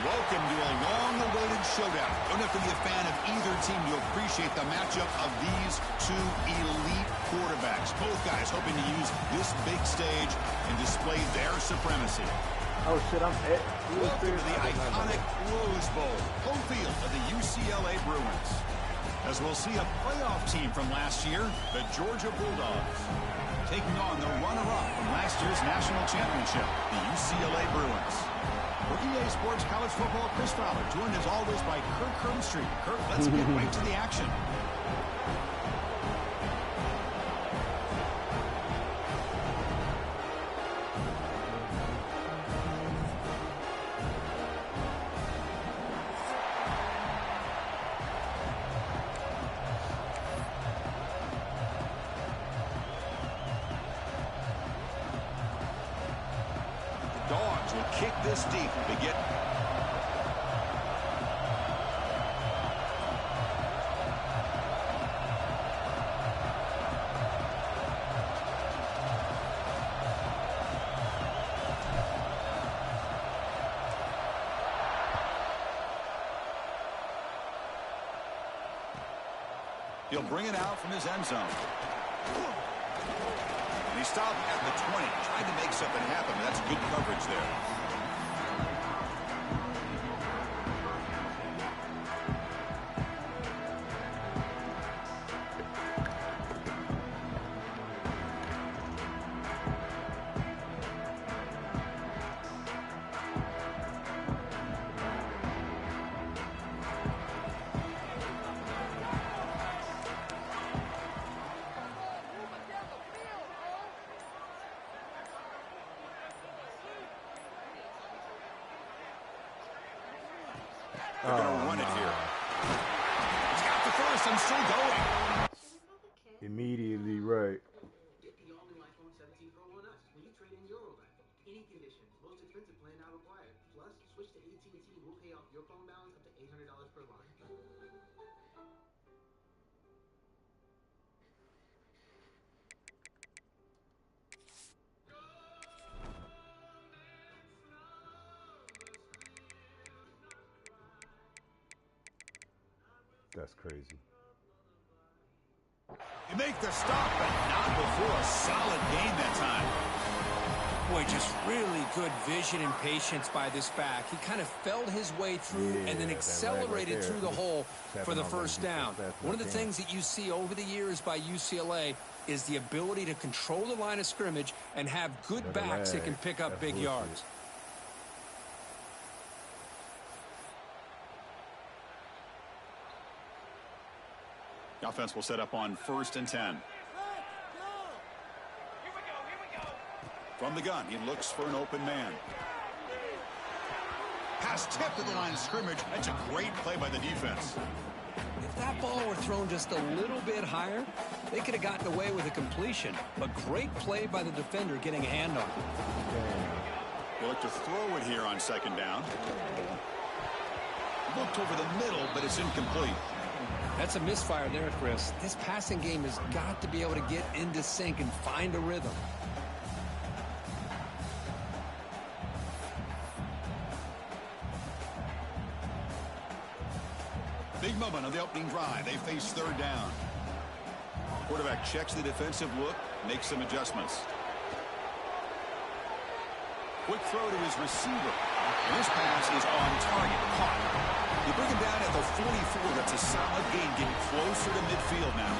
Welcome to a long-awaited showdown. Don't have to be a fan of either team to appreciate the matchup of these two elite quarterbacks. Both guys hoping to use this big stage and display their supremacy. Oh, shit, Welcome to the iconic Rose Bowl, home field of the UCLA Bruins. As we'll see a playoff team from last year, the Georgia Bulldogs, taking on the runner-up from last year's national championship, the UCLA Bruins. For EA Sports College Football, Chris Fowler, joined as always by Kirk Hermstreet. Kirk, let's get right to the action. Dogs will kick this deep to begin. He'll bring it out from his end zone. And he stopped at the 20, trying to make something happen. That's good coverage there. They're going to run it here. He's got the first and still going. Immediately, right. Get the all-new iPhone 17 Pro on us when you trade in your OLED. Any conditions, most expensive plan not required. Plus, switch to AT&T and we'll pay off your phone balance up to $800 per line. That's crazy. You make the stop, but not before a solid gain that time. Boy, just really good vision and patience by this back. He kind of felled his way through and then accelerated through the hole for the first down. One of the things that you see over the years by UCLA is the ability to control the line of scrimmage and have good backs that can pick up big yards. The offense will set up on 1st and 10. From the gun, he looks for an open man. Pass tipped to the line of scrimmage. That's a great play by the defense. If that ball were thrown just a little bit higher, they could have gotten away with a completion. But great play by the defender getting a hand on it. They look to throw it here on 2nd down. Looked over the middle, but it's incomplete. That's a misfire there, Chris. This passing game has got to be able to get into sync and find a rhythm. Big moment on the opening drive. They face 3rd down. Quarterback checks the defensive look, makes some adjustments. Quick throw to his receiver. And this pass is on target. Caught. You bring him down at the 44. That's a solid gain, getting closer to midfield now.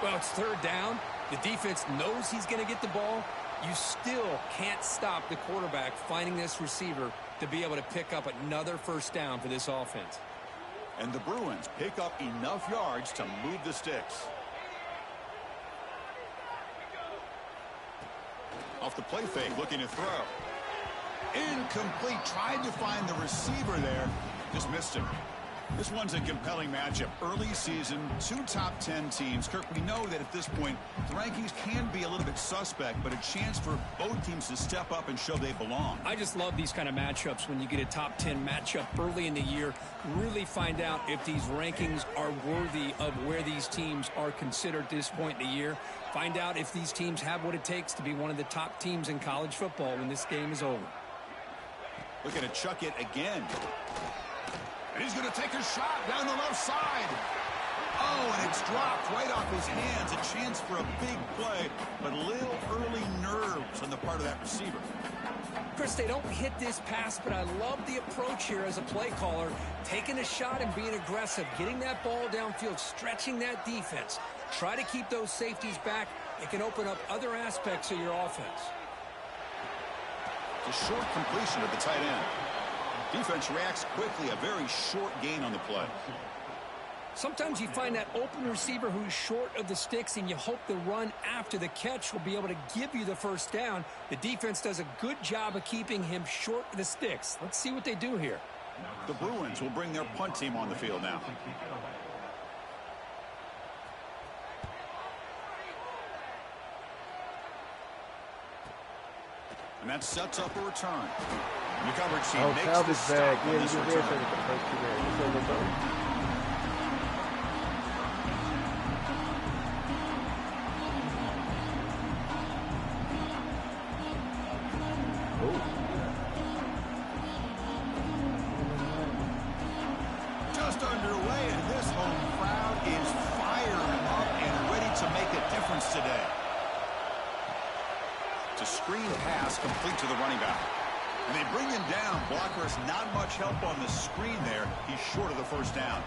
Well, it's 3rd down. The defense knows he's going to get the ball. You still can't stop the quarterback finding this receiver to be able to pick up another 1st down for this offense. And the Bruins pick up enough yards to move the sticks. Off the play fake, looking to throw. Incomplete. Tried to find the receiver there. Just missed him. This one's a compelling matchup. Early season, 2 top 10 teams. Kirk, we know that at this point, the rankings can be a little bit suspect, but a chance for both teams to step up and show they belong. I just love these kind of matchups when you get a top 10 matchup early in the year. Really find out if these rankings are worthy of where these teams are considered at this point in the year. Find out if these teams have what it takes to be one of the top teams in college football when this game is over. Looking to chuck it again. And he's going to take a shot down the left side. Oh, and it's dropped right off his hands. A chance for a big play, but little early nerves on the part of that receiver. Chris, they don't hit this pass, but I love the approach here as a play caller. Taking a shot and being aggressive, getting that ball downfield, stretching that defense. Try to keep those safeties back. It can open up other aspects of your offense. It's a short completion at the tight end. Defense reacts quickly, a very short gain on the play. Sometimes you find that open receiver who's short of the sticks, and you hope the run after the catch will be able to give you the first down. The defense does a good job of keeping him short of the sticks. Let's see what they do here. The Bruins will bring their punt team on the field now. And that sets up a return. The coverage team makes the stop on this return. Just underway, and this home crowd is fired up and ready to make a difference today. It's a screen pass complete to the running back. And they bring him down. Blockers not much help on the screen there. He's short of the first down.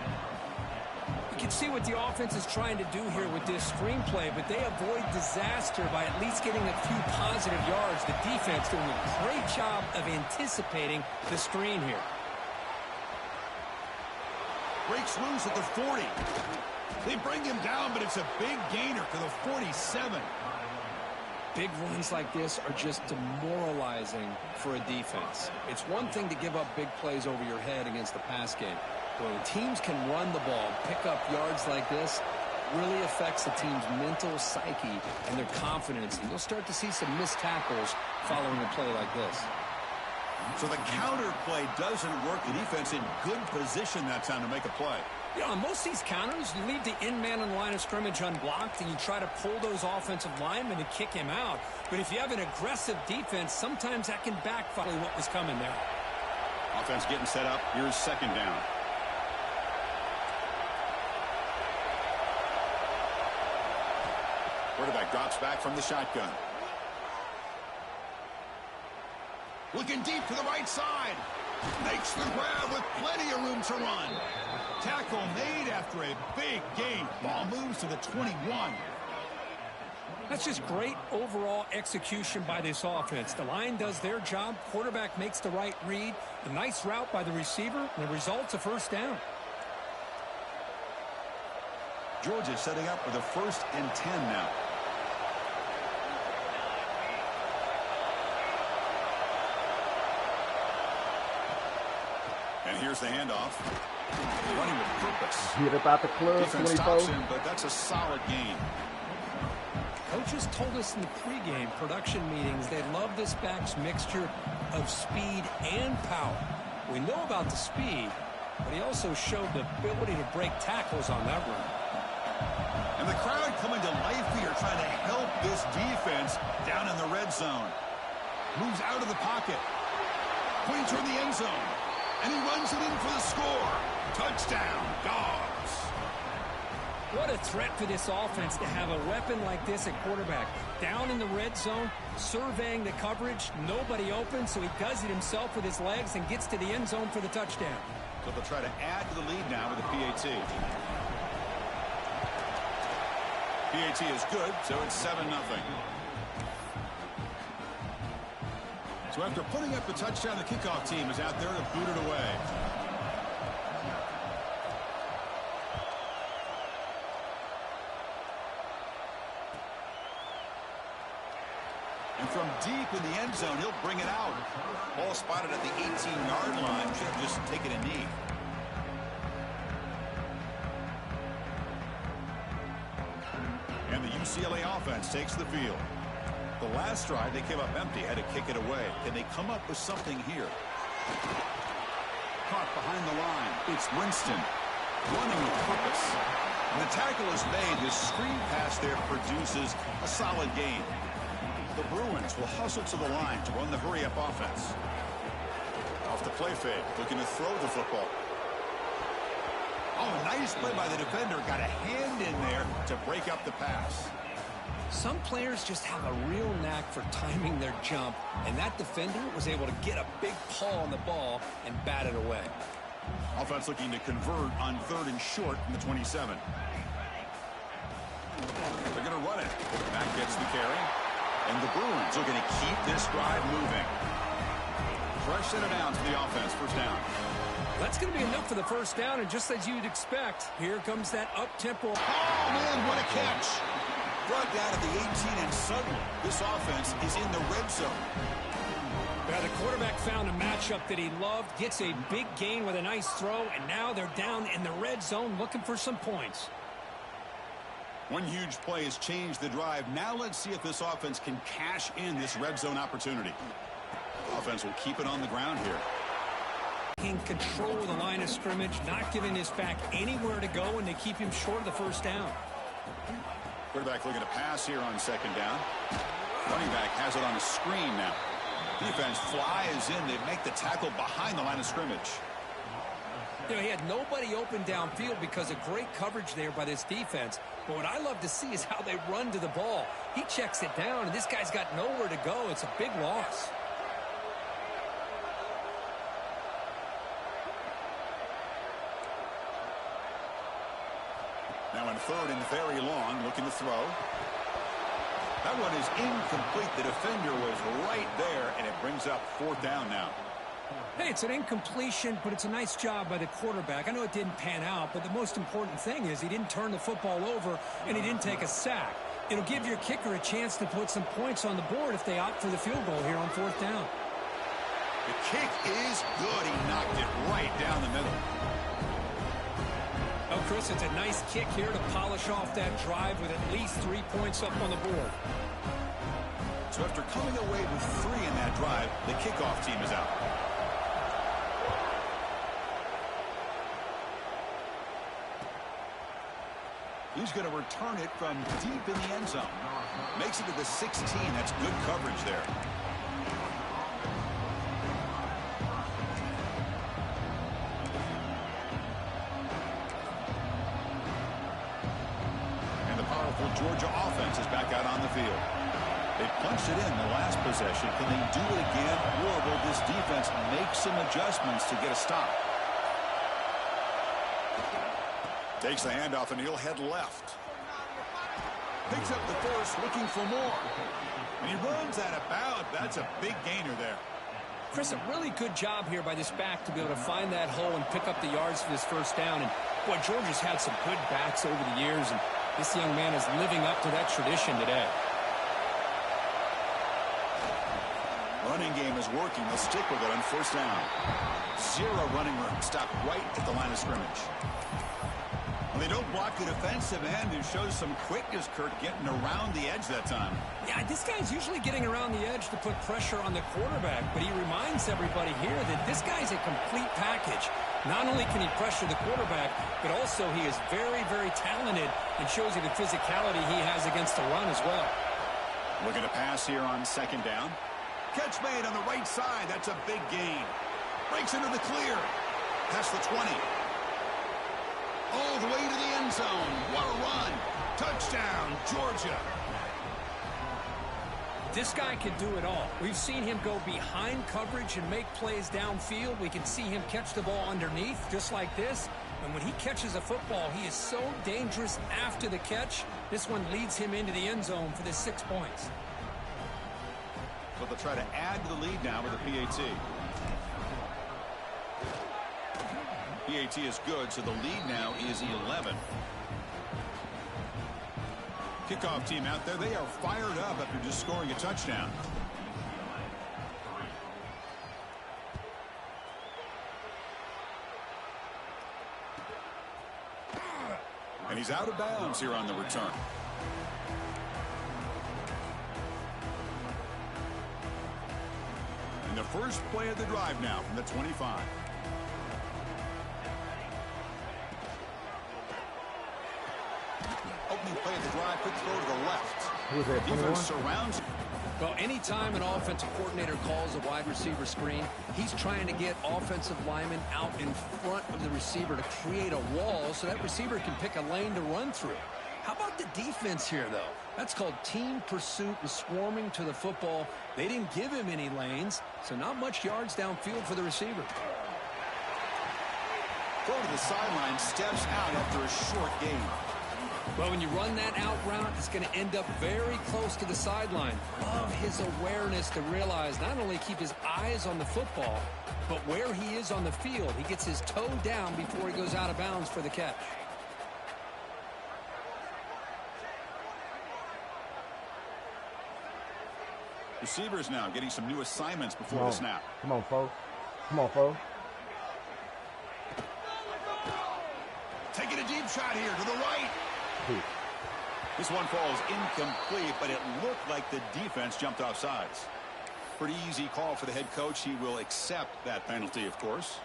You can see what the offense is trying to do here with this screenplay, but they avoid disaster by at least getting a few positive yards. The defense doing a great job of anticipating the screen here. Breaks loose at the 40. They bring him down, but it's a big gainer to the 47. Big runs like this are just demoralizing for a defense. It's one thing to give up big plays over your head against the pass game. But when teams can run the ball, pick up yards like this, really affects the team's mental psyche and their confidence. And you'll start to see some missed tackles following a play like this. So the counter play doesn't work. The defense in good position that time to make a play. Yeah, on most of these counters, you leave the in-man on the line of scrimmage unblocked, and you try to pull those offensive linemen and kick him out. But if you have an aggressive defense, sometimes that can backfire what was coming there. Offense getting set up. Here's second down. Quarterback drops back from the shotgun. Looking deep to the right side. Makes the grab with plenty of room to run. Tackle made after a big gain. Ball moves to the 21. That's just great overall execution by this offense. The line does their job. Quarterback makes the right read. A nice route by the receiver. And the result's a first down. Georgia setting up for the 1st and 10 now. And here's the handoff. Running with purpose. Hit about the club, Defense 24. stops him, but that's a solid gain. Coaches told us in the pregame production meetings they love this back's mixture of speed and power. We know about the speed, but he also showed the ability to break tackles on that run. And the crowd coming to life here, trying to help this defense down in the red zone. Moves out of the pocket. Pointing toward the end zone. And he runs it in for the score. Touchdown, Dogs. What a threat for this offense to have a weapon like this at quarterback. Down in the red zone, surveying the coverage, nobody open, so he does it himself with his legs and gets to the end zone for the touchdown. So they'll try to add to the lead now with a PAT. PAT is good, so it's 7-0. So after putting up the touchdown, the kickoff team is out there to boot it away. And from deep in the end zone, he'll bring it out. Ball spotted at the 18-yard line. Should have just taken a knee. And the UCLA offense takes the field. The last drive, they came up empty, had to kick it away. Can they come up with something here? Caught behind the line. It's Winston running with purpose. When the tackle is made, his screen pass there produces a solid gain. The Bruins will hustle to the line to run the hurry-up offense. play fake, looking to throw the football. Oh, nice play by the defender. Got a hand in there to break up the pass. Some players just have a real knack for timing their jump, and that defender was able to get a big paw on the ball and bat it away. Offense looking to convert on 3rd and short from the 27. They're going to run it. That gets the carry. And the Bruins are going to keep this drive moving. Fresh set of downs for the offense. First down. That's going to be enough for the first down, and just as you'd expect, here comes that up-tempo. Oh, man, what a catch. Brought down at the 18, and suddenly this offense is in the red zone. Yeah, the quarterback found a matchup that he loved, gets a big gain with a nice throw, and now they're down in the red zone looking for some points. One huge play has changed the drive. Now let's see if this offense can cash in this red zone opportunity. Offense will keep it on the ground here. Can control the line of scrimmage, not giving his back anywhere to go, and they keep him short of the first down. Quarterback looking to pass here on 2nd down. Running back has it on a screen now. Defense flies in. They make the tackle behind the line of scrimmage. You know, he had nobody open downfield because of great coverage there by this defense. But what I love to see is how they run to the ball. He checks it down, and this guy's got nowhere to go. It's a big loss. Now on 3rd and very long, looking to throw. That one is incomplete. The defender was right there, and it brings up 4th down now. Hey, it's an incompletion, but it's a nice job by the quarterback. I know it didn't pan out, but the most important thing is he didn't turn the football over, and he didn't take a sack. It'll give your kicker a chance to put some points on the board if they opt for the field goal here on 4th down. The kick is good. He knocked it right down the middle. Oh, Chris, it's a nice kick here to polish off that drive with at least 3 points up on the board. So after coming away with 3 in that drive, the kickoff team is out. He's going to return it from deep in the end zone. Makes it to the 16. That's good coverage there. And the powerful Georgia offense is back out on the field. They punched it in the last possession. Can they do it again? Or will this defense make some adjustments to get a stop? Takes the handoff, and he'll head left. Picks up the first, looking for more. And he runs out of bounds. That's a big gainer there. Chris, a really good job here by this back to be able to find that hole and pick up the yards for this first down. And, boy, Georgia's had some good backs over the years, and this young man is living up to that tradition today. Running game is working. They'll stick with it on 1st down. 0 running room. Stop right at the line of scrimmage. They don't block the defensive end, who shows some quickness, Kurt, getting around the edge that time. Yeah, this guy's usually getting around the edge to put pressure on the quarterback, but he reminds everybody here that this guy's a complete package. Not only can he pressure the quarterback, but also he is very, very talented and shows you the physicality he has against the run as well. Looking to pass here on 2nd down. Catch made on the right side. That's a big gain. Breaks into the clear. Past the 20. All the way to the end zone. What a run. Touchdown, Georgia. This guy can do it all. We've seen him go behind coverage and make plays downfield. We can see him catch the ball underneath just like this. And when he catches a football, he is so dangerous after the catch. This one leads him into the end zone for the 6 points. But they'll try to add to the lead now with a PAT. PAT is good, so the lead now is 11. Kickoff team out there. They are fired up after just scoring a touchdown. And he's out of bounds here on the return. And the first play of the drive now from the 25. Opening play of the drive, quick throw to the left. Who was that, 21? Defense surrounds. Well, anytime an offensive coordinator calls a wide receiver screen, he's trying to get offensive linemen out in front of the receiver to create a wall so that receiver can pick a lane to run through. How about the defense here, though? That's called team pursuit and swarming to the football. They didn't give him any lanes, so not much yards downfield for the receiver. Go to the sideline, steps out after a short gain. Well, when you run that out route, it's going to end up very close to the sideline. Love his awareness to realize not only keep his eyes on the football, but where he is on the field. He gets his toe down before he goes out of bounds for the catch. Receivers now getting some new assignments before the snap. Come on, folks. Come on, folks. Taking a deep shot here to the right. This one falls incomplete, but it looked like the defense jumped off sides. Pretty easy call for the head coach. He will accept that penalty, of course.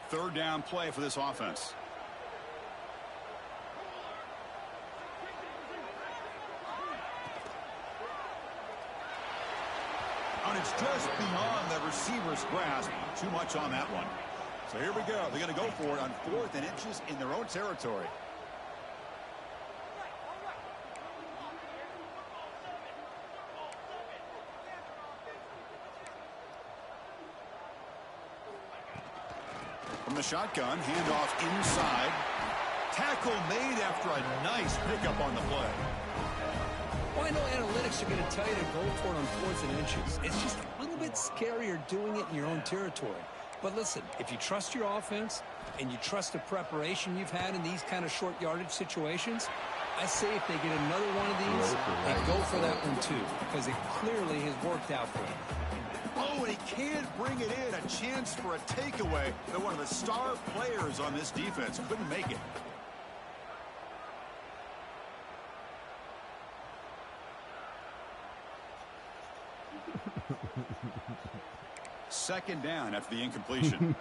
Third down play for this offense. And it's just beyond the receiver's grasp. Too much on that one. So here we go. They're going to go for it on 4th and inches in their own territory. From the shotgun, handoff inside. Tackle made after a nice pickup on the play. Well, I know analytics are going to tell you to go for it on 4th and inches. It's just a little bit scarier doing it in your own territory. But listen, if you trust your offense and you trust the preparation you've had in these kind of short yardage situations, I say if they get another one of these, they go for that one too, because it clearly has worked out for them. Oh, and he can't bring it in. A chance for a takeaway. But one of the star players on this defense couldn't make it. Second down after the incompletion.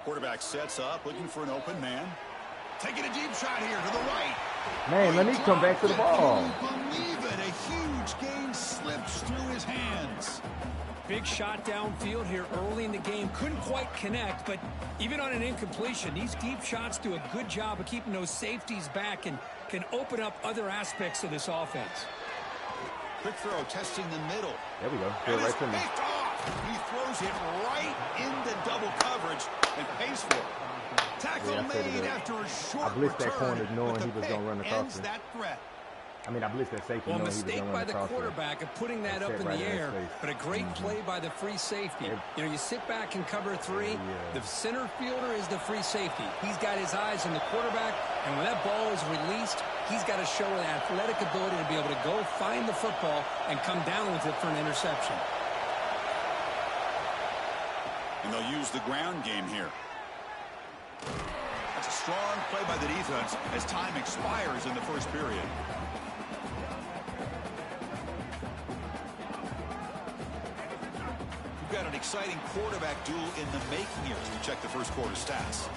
Quarterback sets up, looking for an open man. Taking a deep shot here to the right. Man, let me come back to the ball. Can you believe it? A huge gain slips through his hands. Big shot downfield here early in the game. Couldn't quite connect, but even on an incompletion, these deep shots do a good job of keeping those safeties back and can open up other aspects of this offense. Quick throw, testing the middle. There we go. And Right it's to me. picked off. He throws it right into double coverage and pays for it. Tackle made after a short I blitzed that return, corner knowing but he the was going to run pick across ends it. that threat. I mean, I blitzed that safety Well, a knowing he was mistake going to by run the across it. quarterback of putting that up in right the in his air, face. but a great play by the free safety. You know, you sit back and cover 3. The center fielder is the free safety. He's got his eyes on the quarterback, and when that ball is released, he's got to show an athletic ability to be able to go find the football and come down with it for an interception. And they'll use the ground game here. That's a strong play by the defense as time expires in the first period. We've got an exciting quarterback duel in the making here as we check the first quarter stats.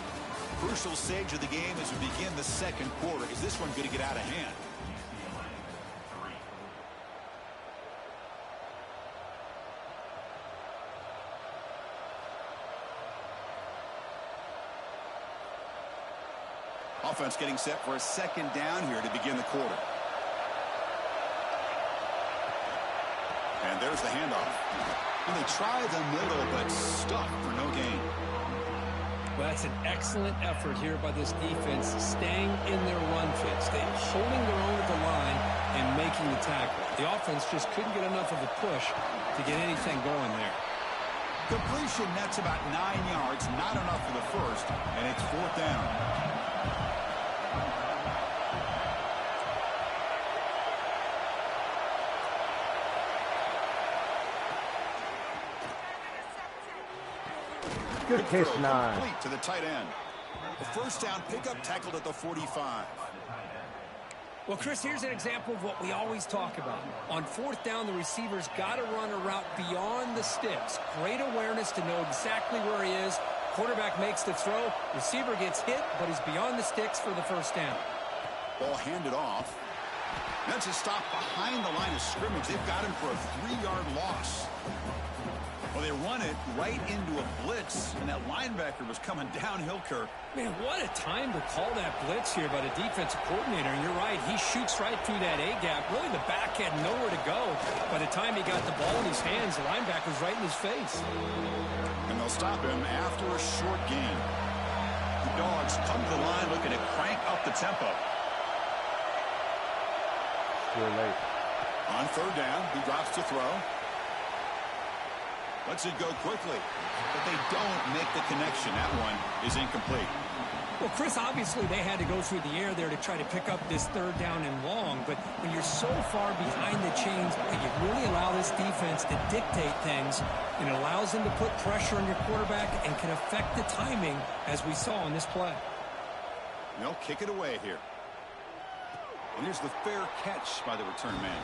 Crucial stage of the game as we begin the second quarter. Is this one going to get out of hand? Offense getting set for a second down here to begin the quarter. And there's the handoff. And they try the middle, but stuck for no gain. Well, that's an excellent effort here by this defense, staying in their run fits. They're holding their own at the line and making the tackle. The offense just couldn't get enough of a push to get anything going there. Completion nets about 9 yards, not enough for the first, and it's 4th down. Good catch, 9. Complete to the tight end. The first down pickup tackled at the 45. Well, Chris, here's an example of what we always talk about. On fourth down, the receiver's got to run a route beyond the sticks. Great awareness to know exactly where he is. Quarterback makes the throw. Receiver gets hit, but he's beyond the sticks for the first down. Ball handed off. That's a stop behind the line of scrimmage. They've got him for a 3-yard loss. Well, they run it right into a blitz, and that linebacker was coming downhill, Kirk. Man, what a time to call that blitz here by the defensive coordinator. And you're right, he shoots right through that A-gap. Really, the back had nowhere to go. By the time he got the ball in his hands, the linebacker's right in his face. And they'll stop him after a short gain. The Dogs come to the line looking to crank up the tempo. Still late. On third down, he drops to throw. Lets it go quickly, but they don't make the connection. That one is incomplete. Well, Chris, obviously they had to go through the air there to try to pick up this third down and long, but when you're so far behind the chains, you really allow this defense to dictate things, and it allows them to put pressure on your quarterback and can affect the timing, as we saw in this play. They'll kick it away here. And here's the fair catch by the return man.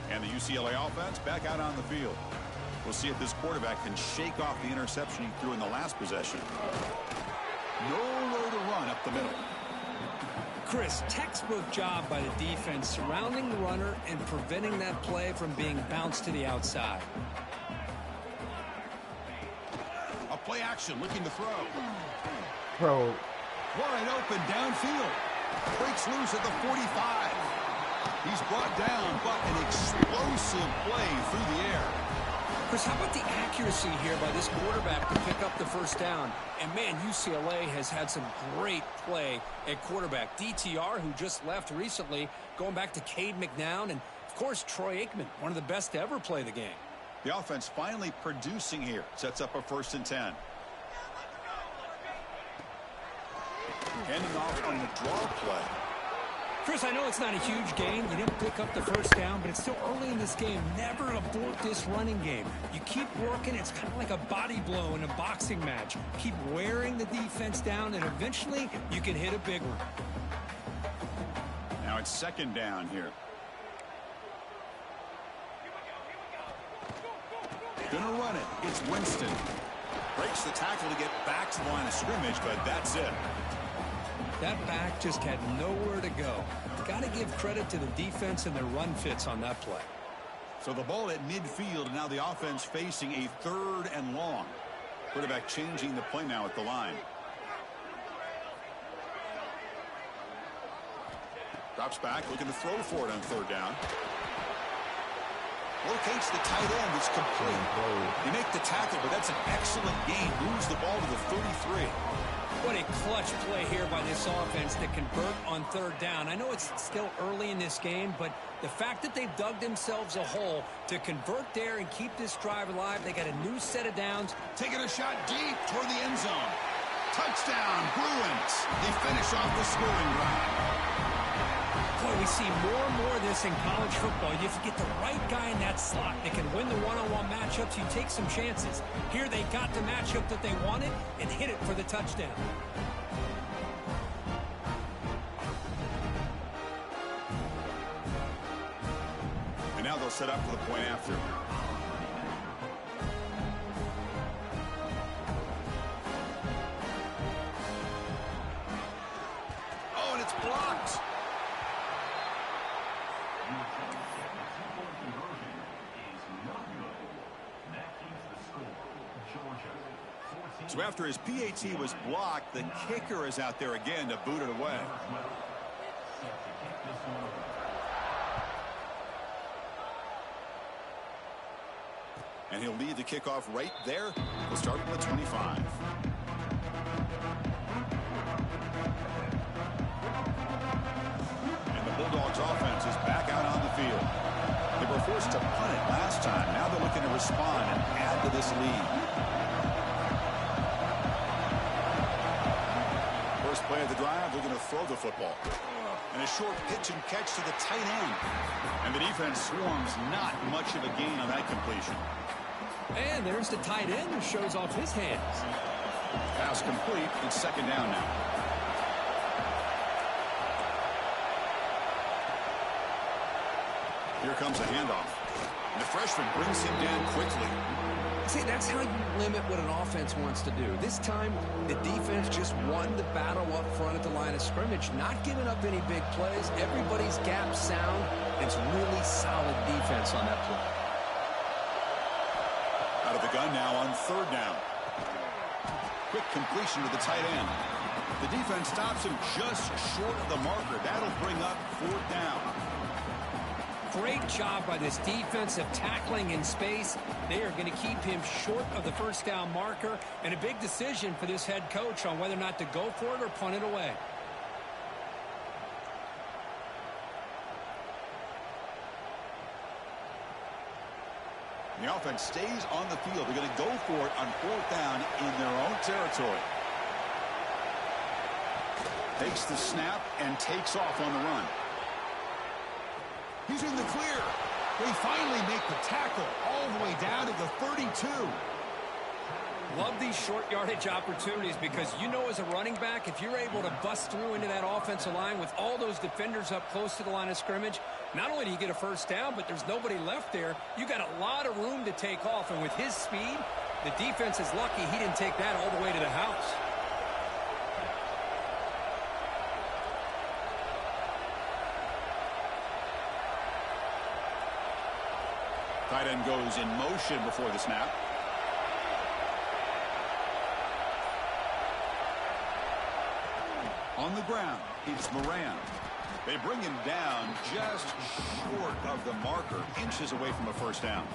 And the UCLA offense back out on the field. We'll see if this quarterback can shake off the interception he threw in the last possession. Nowhere to run up the middle. Chris, textbook job by the defense surrounding the runner and preventing that play from being bounced to the outside. A play action looking to throw. Bro. Wide open downfield. Breaks loose at the 45. He's brought down, but an explosive play through the air. Chris, how about the accuracy here by this quarterback to pick up the first down? And, man, UCLA has had some great play at quarterback. DTR, who just left recently, going back to Cade McNown, and, of course, Troy Aikman, one of the best to ever play the game. The offense finally producing here. Sets up a 1st and 10. Handing off on the draw play. Chris, I know it's not a huge gain. You didn't pick up the first down, but it's still early in this game. Never abort this running game. You keep working. It's kind of like a body blow in a boxing match. Keep wearing the defense down, and eventually you can hit a big one. Now it's 2nd down here. Gonna run it. It's Winston. Breaks the tackle to get back to the line of scrimmage, but that's it. That back just had nowhere to go. Got to give credit to the defense and their run fits on that play. So the ball at midfield, and now the offense facing a 3rd and long. Quarterback changing the play now at the line. Drops back, looking to throw for it on 3rd down. Locates the tight end. It's complete. They make the tackle, but that's an excellent gain. Moves the ball to the 33. What a clutch play here by this offense to convert on 3rd down. I know it's still early in this game, but the fact that they've dug themselves a hole to convert there and keep this drive alive, they got a new set of downs. Taking a shot deep toward the end zone. Touchdown, Bruins. They finish off the scoring drive. Boy, we see more and more of this in college football. If you get the right guy in that slot that can win the one-on-one matchups, you take some chances. Here they got the matchup that they wanted and hit it for the touchdown. And now they'll set up for the point after. Oh, and it's blocked. So after his PAT was blocked, the kicker is out there again to boot it away. And he'll lead the kickoff right there. We'll start from the 25. And the Bulldogs offense is back out on the field. They were forced to punt it last time. Now they're looking to respond and add to this lead. First play of the drive, they're going to throw the football. And a short pitch and catch to the tight end. And the defense swarms, not much of a gain on that completion. And there's the tight end who shows off his hands. Pass complete. It's second down now. Here comes a handoff. The freshman brings him down quickly. See, that's how you limit what an offense wants to do. This time, the defense just won the battle up front at the line of scrimmage, not giving up any big plays. Everybody's gap sound. It's really solid defense on that play. Out of the gun now on third down. Quick completion to the tight end. The defense stops him just short of the marker. That'll bring up fourth down. Great job by this defensive tackling in space. They are going to keep him short of the first down marker, and a big decision for this head coach on whether or not to go for it or punt it away. The offense stays on the field. They're going to go for it on fourth down in their own territory. Takes the snap and takes off on the run. He's in the clear. They finally make the tackle all the way down to the 32. Love these short yardage opportunities because you know as a running back, if you're able to bust through into that offensive line with all those defenders up close to the line of scrimmage, not only do you get a first down, but there's nobody left there. You got a lot of room to take off, and with his speed, the defense is lucky he didn't take that all the way to the house. Tight end goes in motion before the snap. On the ground, it's Moran. They bring him down just short of the marker, inches away from a first down.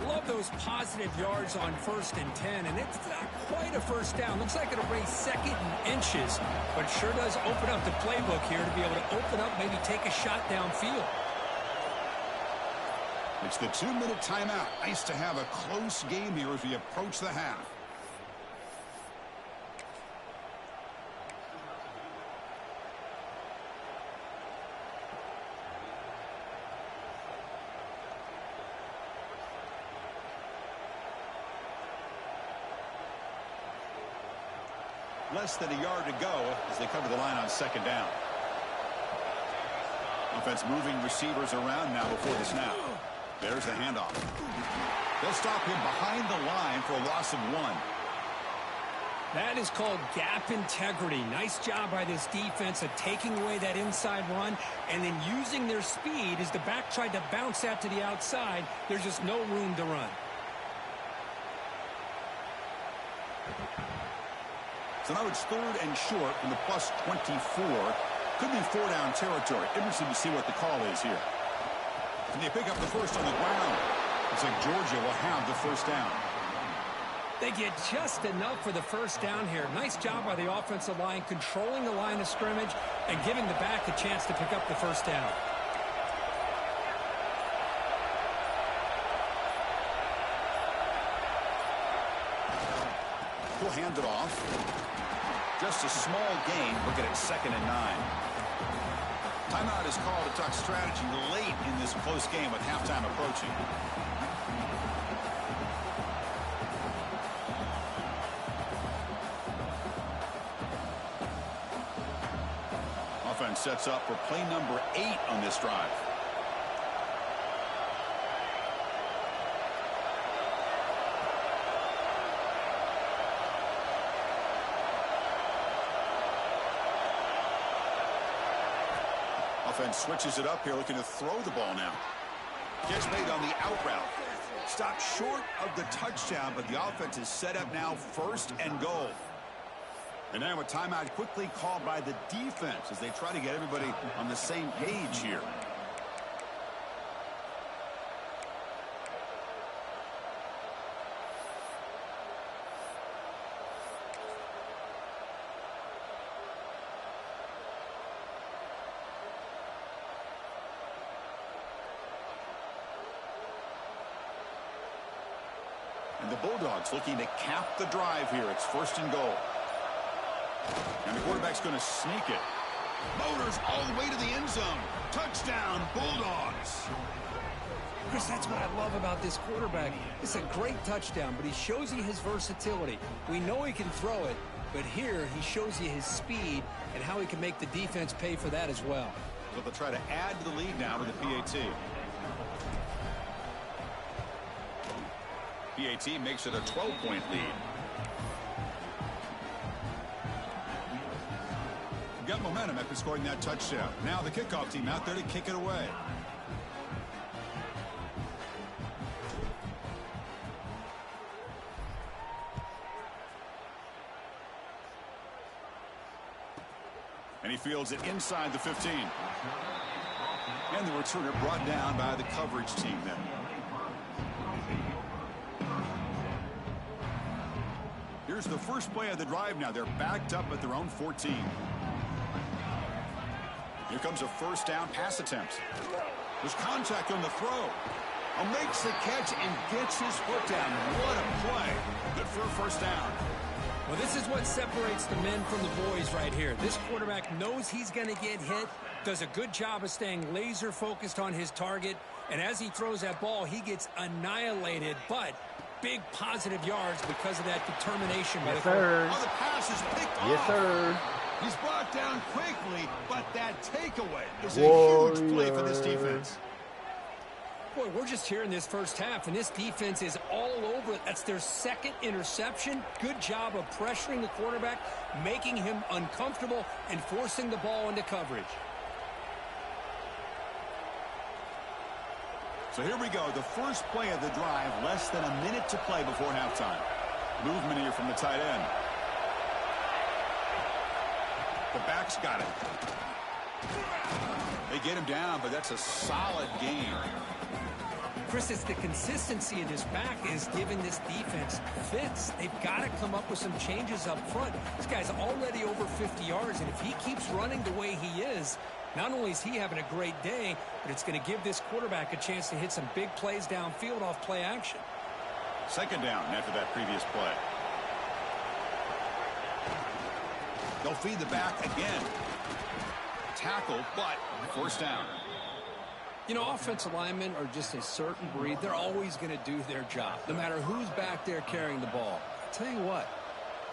Love those positive yards on 1st and 10, and it's not quite a first down. Looks like it'll bring second and inches, but it sure does open up the playbook here to be able to open up, maybe take a shot downfield. It's the 2-minute timeout. Nice to have a close game here as we approach the half. Less than a yard to go as they come to the line on second down. Offense moving receivers around now before the snap. There's the handoff. They'll stop him behind the line for a loss of 1. That is called gap integrity. Nice job by this defense of taking away that inside run and then using their speed as the back tried to bounce out to the outside. There's just no room to run. So now it's third and short from the plus 24. Could be 4-down territory. Interesting to see what the call is here. Can they pick up the first on the ground? Looks like Georgia will have the first down. They get just enough for the first down here. Nice job by the offensive line, controlling the line of scrimmage and giving the back a chance to pick up the first down. He'll hand it off. Just a small gain. Looking at 2nd and 9. Timeout is called to talk strategy late in this close game with halftime approaching. Offense sets up for play number 8 on this drive. Offense switches it up here, looking to throw the ball now. Catch made on the out route. Stopped short of the touchdown, but the offense is set up now 1st and goal. And now a timeout quickly called by the defense as they try to get everybody on the same page here. And the Bulldogs looking to cap the drive here. It's 1st and goal. And the quarterback's going to sneak it. Motors all the way to the end zone. Touchdown, Bulldogs. Chris, that's what I love about this quarterback. It's a great touchdown, but he shows you his versatility. We know he can throw it, but here he shows you his speed and how he can make the defense pay for that as well. So they'll try to add to the lead now with the PAT. PAT makes it a 12-point lead. Got momentum after scoring that touchdown. Now the kickoff team out there to kick it away. And he fields it inside the 15. And the returner brought down by the coverage team then. Here's the first play of the drive now. They're backed up at their own 14. Here comes a first down pass attempt. There's contact on the throw. Makes the catch and gets his foot down. What a play. Good for a first down. Well, this is what separates the men from the boys right here. This quarterback knows he's going to get hit, does a good job of staying laser focused on his target, and as he throws that ball, he gets annihilated, but big positive yards because of that determination by the quarterback. Oh, the pass is picked off. Yes, sir. He's brought down quickly, but that takeaway is a huge play for this defense. Boy, we're just here in this first half, and this defense is all over it. That's their second interception. Good job of pressuring the quarterback, making him uncomfortable, and forcing the ball into coverage. So here we go, the first play of the drive, less than a minute to play before halftime. Movement here from the tight end. The back's got it. They get him down, but that's a solid gain. Chris, it's the consistency of this back is giving this defense fits. They've got to come up with some changes up front. This guy's already over 50 yards, and if he keeps running the way he is, not only is he having a great day, but it's going to give this quarterback a chance to hit some big plays downfield off play action. Second down after that previous play. They'll feed the back again. Tackle, but first down. You know, offensive linemen are just a certain breed. They're always going to do their job, no matter who's back there carrying the ball. I'll tell you what,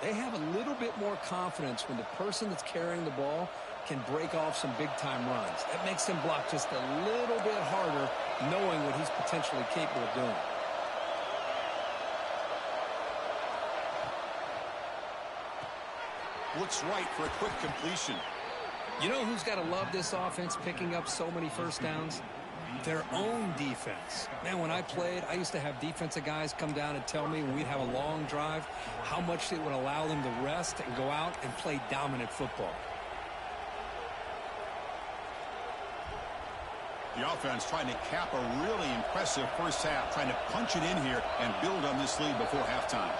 they have a little bit more confidence when the person that's carrying the ball can break off some big-time runs. That makes them block just a little bit harder, knowing what he's potentially capable of doing. Looks right for a quick completion. You know who's got to love this offense picking up so many first downs? Their own defense. Man, when I played, I used to have defensive guys come down and tell me when we'd have a long drive how much it would allow them to rest and go out and play dominant football. The offense trying to cap a really impressive first half, trying to punch it in here and build on this lead before halftime.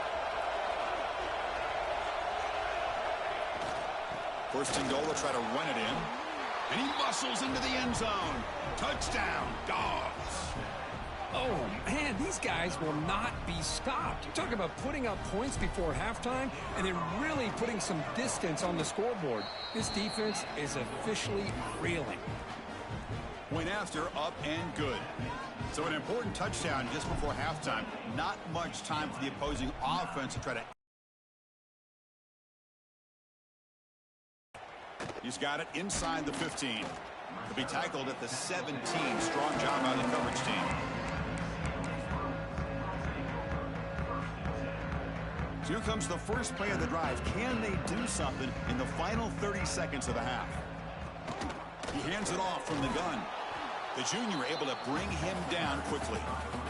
First and goal, they'll try to run it in. And he muscles into the end zone. Touchdown, Dogs. Oh, man, these guys will not be stopped. You're talking about putting up points before halftime and then really putting some distance on the scoreboard. This defense is officially reeling. Point after, up and good. So an important touchdown just before halftime. Not much time for the opposing offense to try to... He's got it inside the 15. He'll be tackled at the 17. Strong job by the coverage team. So here comes the first play of the drive. Can they do something in the final 30 seconds of the half? He hands it off from the gun. The junior able to bring him down quickly.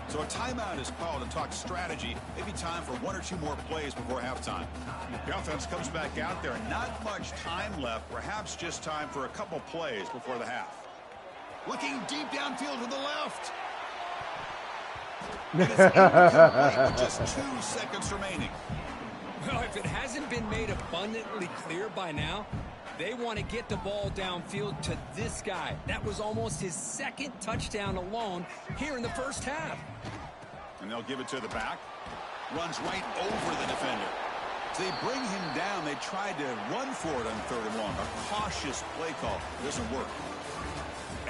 So a timeout is called to talk strategy. Maybe time for one or two more plays before halftime. The offense comes back out there. Not much time left. Perhaps just time for a couple plays before the half. Looking deep downfield to the left. It is incomplete with just 2 seconds remaining. Well, if it hasn't been made abundantly clear by now, they want to get the ball downfield to this guy. That was almost his second touchdown alone here in the first half. And they'll give it to the back. Runs right over the defender. So they bring him down. They tried to run for it on 3rd and long. A cautious play call. Doesn't work.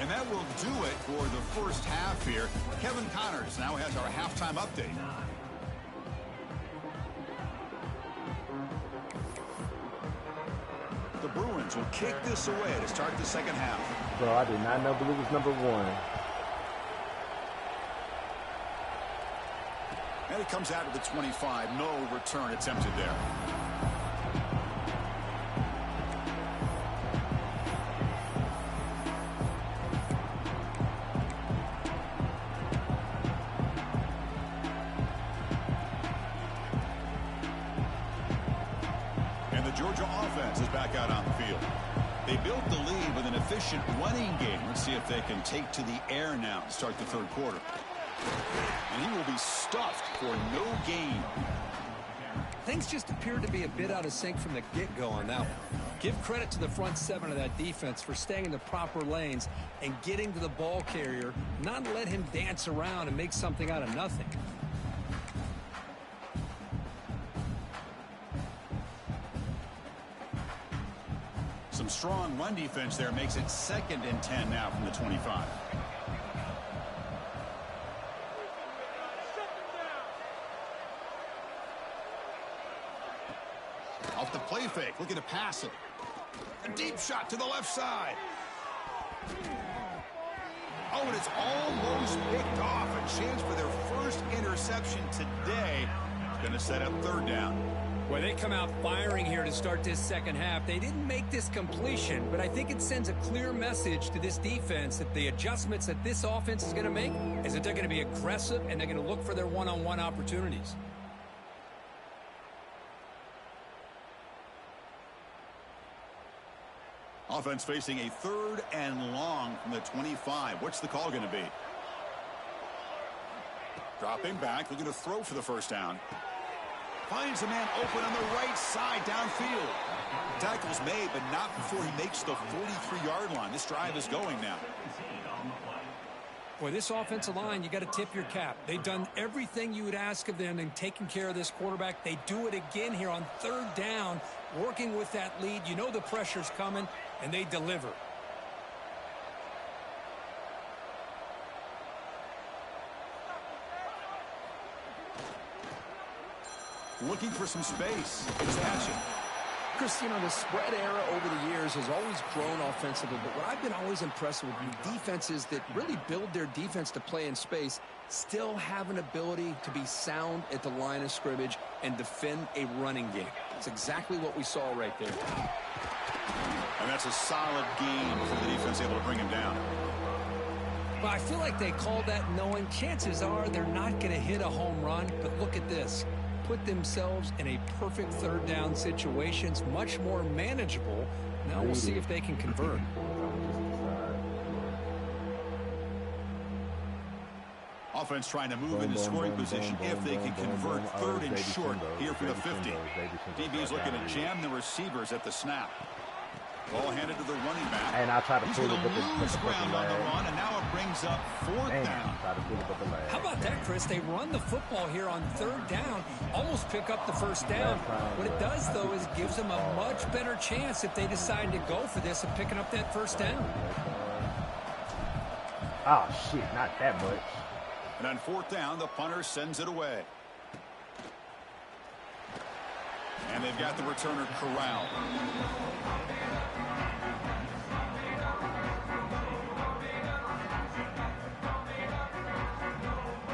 And that will do it for the first half here. Kevin Connors now has our halftime update. The Bruins will kick this away to start the second half. Bro, I did not know Blue was number 1. And it comes out of the 25. No return attempted there. And the Georgia offense is back out on the field. They built the lead with an efficient running game. Let's see if they can take to the air now to start the third quarter. And he will be stuffed for no gain. Things just appeared to be a bit out of sync from the get-go on that one. Give credit to the front 7 of that defense for staying in the proper lanes and getting to the ball carrier, not let him dance around and make something out of nothing. Some strong run defense there makes it 2nd and 10 now from the 25. Off the play fake, looking to pass it. A deep shot to the left side. Oh, and it's almost picked off. A chance for their first interception today. It's going to set up third down. Well, they come out firing here to start this second half. They didn't make this completion, but I think it sends a clear message to this defense that the adjustments that this offense is going to make is that they're going to be aggressive and they're going to look for their one-on-one opportunities. Offense facing a 3rd and long from the 25. What's the call going to be? Dropping back, looking to throw for the first down. Finds a man open on the right side downfield. Tackle's made, but not before he makes the 43-yard line. This drive is going now. Boy, this offensive line, you got to tip your cap. They've done everything you would ask of them in taking care of this quarterback. They do it again here on 3rd down, working with that lead. You know the pressure's coming, and they deliver. Looking for some space. Expansion. Chris, you know, the spread era over the years has always grown offensively, but what I've been always impressed with defenses that really build their defense to play in space still have an ability to be sound at the line of scrimmage and defend a running game. It's exactly what we saw right there. And that's a solid gain for the defense, able to bring him down. But I feel like they called that knowing chances are they're not going to hit a home run, but look at this. Put themselves in a perfect 3rd down situation. It's much more manageable. Now we'll see if they can convert. Offense trying to move into scoring position if they can convert 3rd and short here for the 50. DB's looking to jam the receivers at the snap. Ball handed to the running back. And I try to pull it up lose ground on the run, and now it brings up 4th down. How about that, Chris? They run the football here on 3rd down, almost pick up the first down. What it does, though, is gives them a much better chance if they decide to go for this of picking up that first down. Oh, shit, not that much. And on 4th down, the punter sends it away. And they've got the returner corralled.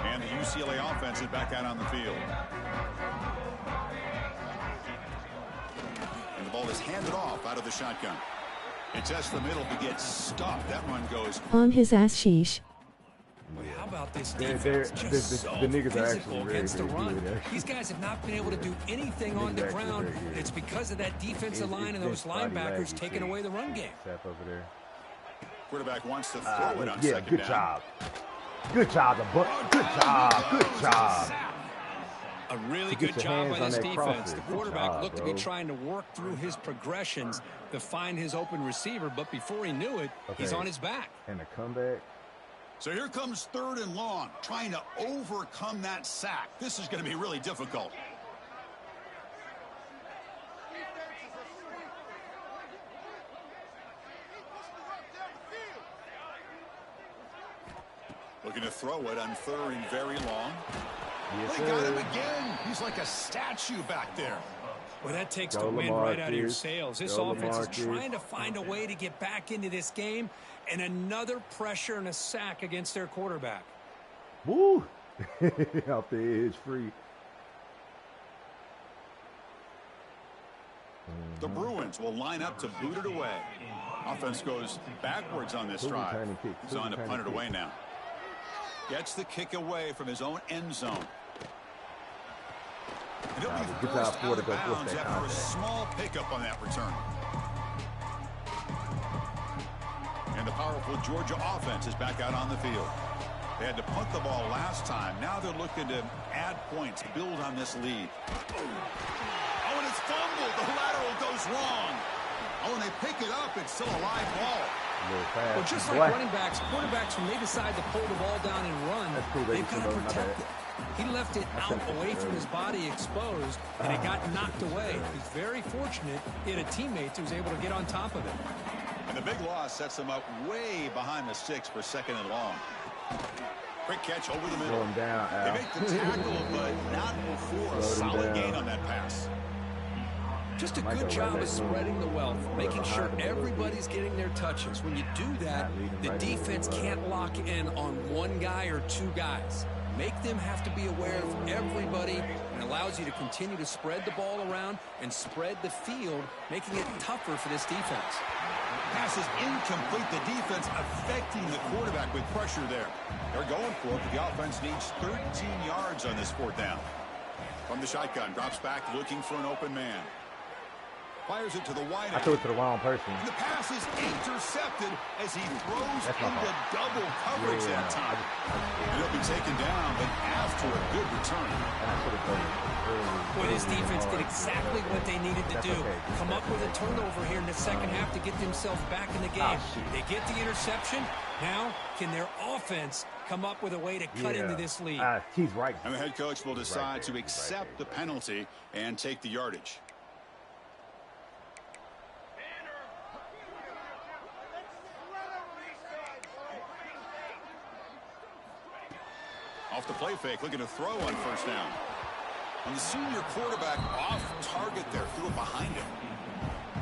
And the UCLA offense is back out on the field. And the ball is handed off out of the shotgun. It tests the middle but gets stuffed. That run goes on his ass, sheesh. How about this defense? The niggas are actually against the run. These guys have not been able to do anything on the ground. It's because of that defensive line and those linebackers taking away the run game. Over there. Quarterback wants to throw it on yeah, second good down. job. Good job, good job, good job. A really good job by this defense. The quarterback looked to be trying to work through his progressions to find his open receiver, but before he knew it, he's on his back. And the comeback. So here comes 3rd and long, trying to overcome that sack. This is going to be really difficult. Looking to throw it on 3rd and very long. Yes, They got sir. him again. He's like a statue back there. Well, that takes Go the wind Lamar, right out of your kids. sails. This Go offense Lamar, is trying kids. to find a way to get back into this game, and another pressure and a sack against their quarterback. Woo! Out the edge free. The Bruins will line up to boot it away. Offense goes backwards on this drive. Returning kick. He's on to Returning punt it kick. away now. Gets the kick away from his own end zone. And he'll be good forced job, out of Ford, to go bounds force that after a contact. small pickup on that return. And the powerful Georgia offense is back out on the field. They had to punt the ball last time. Now they're looking to add points, build on this lead. Oh, and it's fumbled. The lateral goes wrong. Oh, and they pick it up. It's still a live ball. A little fast. Well, just like Boy. running backs, quarterbacks, when they decide to pull the ball down and run, That's cool, baby. they've got to Not protect bad. it. He left it out away from his body exposed, and it got knocked away. He's very fortunate he had a teammate who was able to get on top of it. And the big loss sets them up way behind the sticks for 2nd and long. Quick catch over the middle. Slow him down, Al. They make the tackle, but not before a Slow him solid down. gain on that pass. Just a Might good go job right of back in. spreading the wealth, making behind sure him a little bit. everybody's getting their touches. When you do that, Not leading the right defense into, can't lock in on one guy or two guys. Make them have to be aware of everybody, and allows you to continue to spread the ball around and spread the field, making it tougher for this defense. Pass is incomplete. The defense affecting the quarterback with pressure there. They're going for it, but the offense needs 13 yards on this 4th down. From the shotgun, drops back looking for an open man. Fires it to the wide I end. threw it to the wrong person. The pass is intercepted as he throws That's my into fault. double coverage that time. And he'll be taken down, but after a good return. And I should have done it early. Boy, this defense did exactly what they needed to That's do. okay. Come up with a turnover here in the second half to get themselves back in the game. shoot. They get the interception. Now, can their offense come up with a way to cut into this lead? He's right. And the head coach will decide to there. accept the penalty and take the yardage. Off the play fake, looking to throw on 1st down. And the senior quarterback off target there, threw it behind him.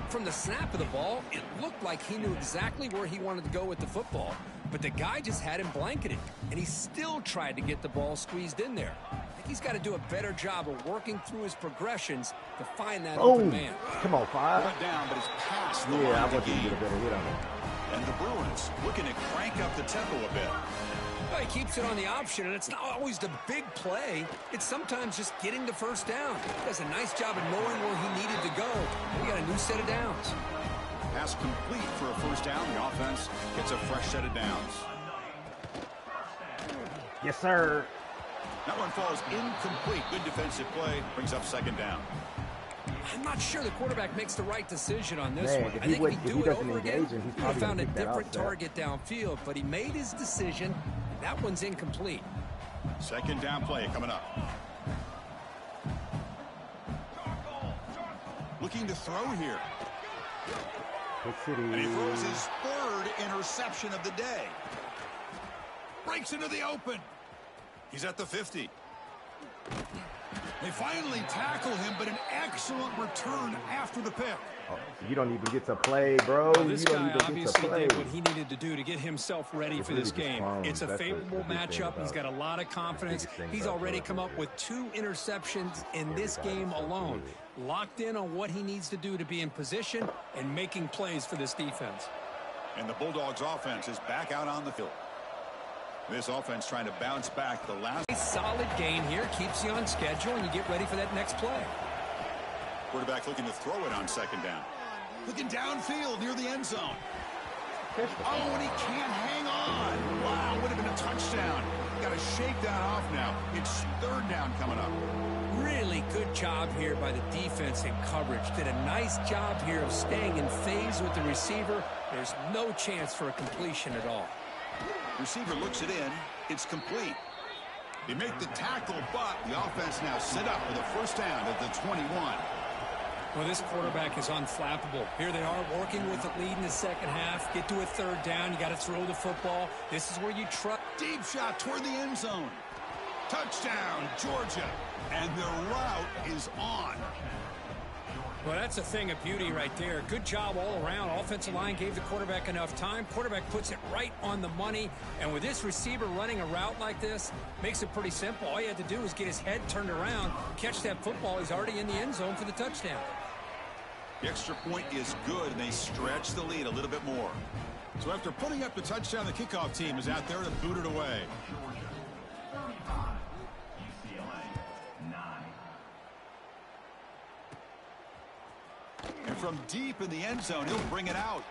From the snap of the ball, it looked like he knew exactly where he wanted to go with the football, but the guy just had him blanketed, and he still tried to get the ball squeezed in there. I think he's got to do a better job of working through his progressions to find that open man. Come on, 5. Brought down, but it's past the Yeah, line I of the want you to game. get a better hit on him. And the Bruins looking to crank up the tempo a bit. Well, he keeps it on the option, and it's not always the big play. It's sometimes just getting the 1st down. He does a nice job of knowing where he needed to go. We got a new set of downs. Pass complete for a 1st down. The offense gets a fresh set of downs. Yes, sir. That one falls incomplete. Good defensive play. Brings up 2nd down. I'm not sure the quarterback makes the right decision on this Man, one. if I he think would- if if he he do it doesn't over again, engage him, he's he would have probably found a gonna pick that different off, Zach. target downfield, but he made his decision. That one's incomplete. 2nd down play coming up. Looking to throw here. Big City. And he throws his 3rd interception of the day. Breaks into the open. He's at the 50. They finally tackle him, but an excellent return after the pick. Oh, you don't even get to play, bro. Well, You this don't guy even get to obviously play. did what he needed to do to get himself ready It's for this really just game. clones. It's a That's the favorable big thing matchup. He's about got a lot of confidence. biggest thing He's about already Georgia. come up with 2 interceptions in this game alone. Locked in on what he needs to do to be in position and making plays for this defense. And the Bulldogs offense is back out on the field. This offense trying to bounce back the last. A solid gain here, keeps you on schedule, and you get ready for that next play. Quarterback looking to throw it on 2nd down. Looking downfield near the end zone. Catch the Oh, and he can't hang on. Wow, would have been a touchdown. Got to shake that off now. It's 3rd down coming up. Really good job here by the defense in coverage. Did a nice job here of staying in phase with the receiver. There's no chance for a completion at all. Receiver looks it in. It's complete. They make the tackle, but the offense now set up with a 1st down at the 21. Well, this quarterback is unflappable. Here they are working with the lead in the second half. Get to a third down. You got to throw the football. This is where you trust. Deep shot toward the end zone. Touchdown, Georgia. And their route is on. Well, that's a thing of beauty right there. Good job all around. Offensive line gave the quarterback enough time. Quarterback puts it right on the money. And with this receiver running a route like this, makes it pretty simple. All you had to do was get his head turned around, catch that football. He's already in the end zone for the touchdown. The extra point is good, and they stretch the lead a little bit more. So after putting up the touchdown, the kickoff team is out there to boot it away. And from deep in the end zone, he'll bring it out.